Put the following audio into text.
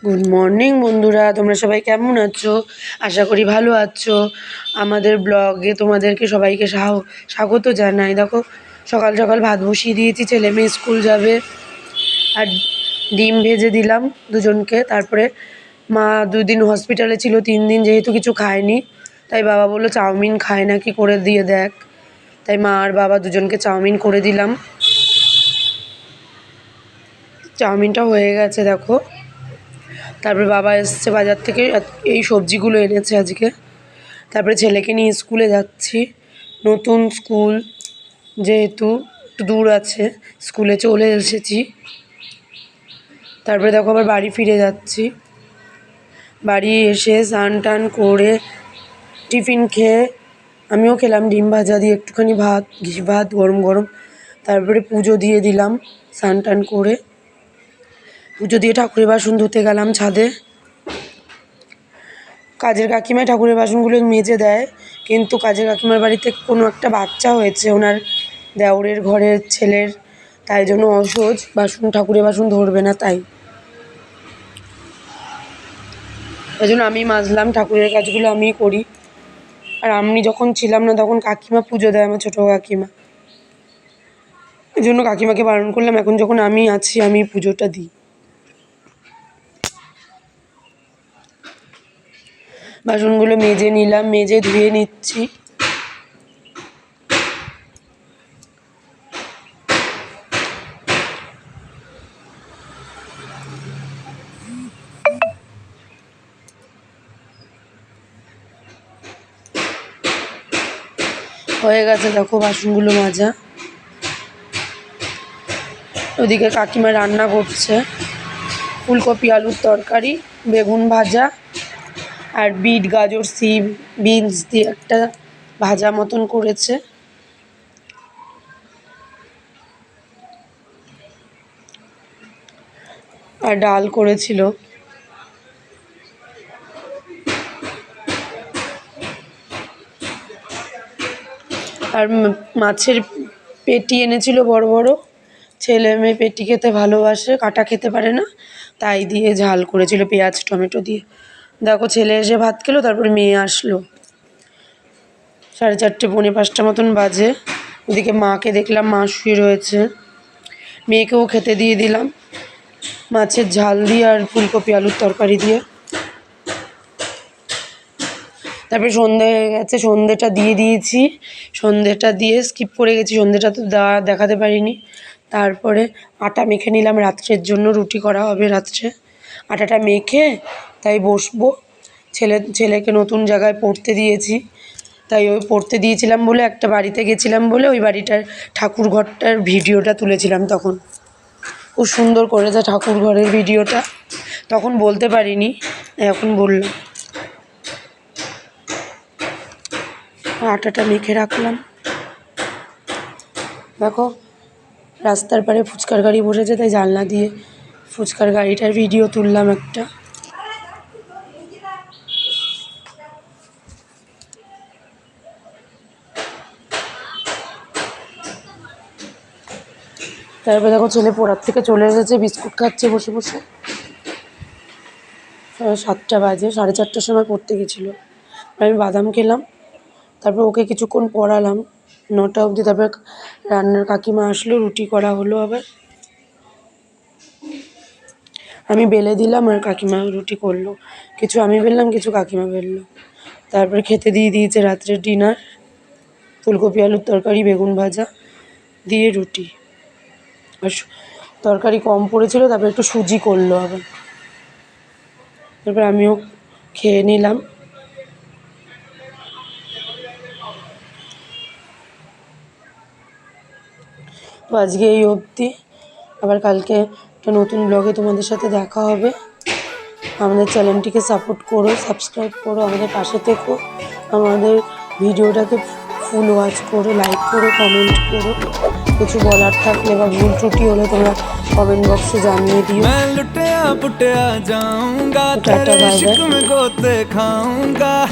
Good morning বন্ধুরা, তোমরা সবাই কেমন আছো? আশা করি ভালো আছো। আমাদের ব্লগে তোমাদেরকে সবাইকে স্বাগত জানাই। দেখো, সকাল সকাল ভাত বসিয়ে দিয়েছি, ছেলে মেয়ে স্কুল যাবে। আর ডিম ভেজে দিলাম দুজনকে। তারপরে মা 2 দিন হসপিটালে ছিল, 3 দিন যেহেতু কিছু খায়নি, তাই বাবা বললো চাউমিন খায় নাকি, করে দিয়ে দেখ। তাই মা আর বাবা দুজনকে চাউমিন করে দিলাম। চাউমিনটা হয়ে গেছে দেখো। তারপরে বাবা এসছে বাজার থেকে, এই সবজিগুলো এনেছে আজকে। তারপরে ছেলেকে নিয়ে স্কুলে যাচ্ছি, নতুন স্কুল যেহেতু একটু দূর আছে, স্কুলে চলে এসেছি। তারপরে দেখো আবার বাড়ি ফিরে যাচ্ছি। বাড়ি এসে স্নান টান করে টিফিন খেয়ে আমিও খেলাম ডিম ভাজা দিয়ে একটুখানি ভাত, ঘি ভাত গরম গরম। তারপরে পুজো দিয়ে দিলাম স্নান টান করে। পুজো দিয়ে ঠাকুরের বাসন ধুতে গেলাম ছাদে। কাজের কাকিমাই ঠাকুরের বাসনগুলো মেজে দেয়, কিন্তু কাজের কাকিমার বাড়িতে কোনো একটা বাচ্চা হয়েছে, ওনার দেওরের ঘরের ছেলের, তাই জন্য অসহজ ঠাকুরের বাসন ধরবে না, তাই জন্য আমি মাজলাম, ঠাকুরের কাজগুলো আমিই করি। আর আমি যখন ছিলাম না তখন কাকিমা পুজো দেয়, আমার ছোটো কাকিমা। এই জন্য কাকিমাকে বারণ করলাম, এখন যখন আমি আছি আমি পুজোটা দিই। বাসনগুলো মেজে নিলাম, মেজে ধুয়ে নিচ্ছি। হয়ে গেছে দেখো বাসনগুলো মাজা। ওদিকে কাকিমা রান্না করছে, ফুলকপি আলুর তরকারি, বেগুন ভাজা আর বিট গাজর সিম বিনস দিয়ে একটা ভাজা মতন করেছে। আর ডাল করেছিল। আর মাছের পেটি এনেছিল বড় বড়, ছেলে মেয়ে পেটি খেতে ভালোবাসে, কাটা খেতে পারে না, তাই দিয়ে ঝাল করেছিল পেঁয়াজ টমেটো দিয়ে। দেখো ছেলে এসে ভাত খেলো, তারপরে মেয়ে আসলো। 4:30 পৌনে 5টা মতন বাজে। ওদিকে মাকে দেখলাম, মা শুয়ে রয়েছে। মেয়েকেও খেতে দিয়ে দিলাম মাছের ঝাল দিয়ে আর ফুলকপি আলুর তরকারি দিয়ে। তারপরে সন্ধে হয়ে গেছে, সন্ধেটা দিয়ে দিয়েছি। সন্ধেটা দিয়ে স্কিপ করে গেছি, সন্ধেটা তো দেখাতে পারিনি। তারপরে আটা মেখে নিলাম রাত্রের জন্য, রুটি করা হবে রাত্রে। আটাটা মেখে তাই বসবো। ছেলেকে নতুন জায়গায় পড়তে দিয়েছি, তাই ওই পড়তে দিয়েছিলাম বলে একটা বাড়িতে গেছিলাম বলে ওই বাড়িটার ঠাকুর ঘরটার ভিডিওটা তুলেছিলাম। তখন খুব সুন্দর করেছে ঠাকুর ঘরের ভিডিওটা, তখন বলতে পারিনি, এখন বললাম। আটাটা মেখে রাখলাম। দেখো রাস্তার পাড়ে ফুচকার গাড়ি বসেছে, তাই জানলা দিয়ে ফুচকার গাড়িটার ভিডিও তুললাম একটা। তারপরে দেখো ছেলে পড়ার থেকে চলে এসেছে, বিস্কুট খাচ্ছে বসে বসে। 7টা বাজে, 4:30টার সময় পড়তে গেছিলো। আমি বাদাম খেলাম, তারপর ওকে কিছুক্ষণ পড়ালাম 9টা অবধি। তারপর রান্নার কাকিমা আসলো, রুটি করা হলো। আবার আমি বেলে দিলাম আর কাকিমা রুটি করলো, কিছু আমি বেললাম, কিছু কাকিমা বেললো। তারপরে খেতে দিয়ে দিয়েছে রাত্রের ডিনার, ফুলকপি আলুর তরকারি, বেগুন ভাজা দিয়ে রুটি। আর তরকারি কম পড়েছিল, তারপর একটু সুজি করলো আবার। তারপর আমিও খেয়ে নিলাম। তো আজকে এই অবধি, আবার কালকে একটা নতুন ব্লগে তোমাদের সাথে দেখা হবে। আমাদের চ্যানেলটিকে সাপোর্ট করো, সাবস্ক্রাইব করো, আমাদের পাশে থেকো। আমাদের ভিডিওটাকে ফুল ওয়াচ করো, লাইক করো, কমেন্ট করো। কিছু বলার থাকলে বা ভুল ত্রুটি হলে তোমরা কমেন্ট বক্সে জানিয়ে দিও। Tata, bye bye.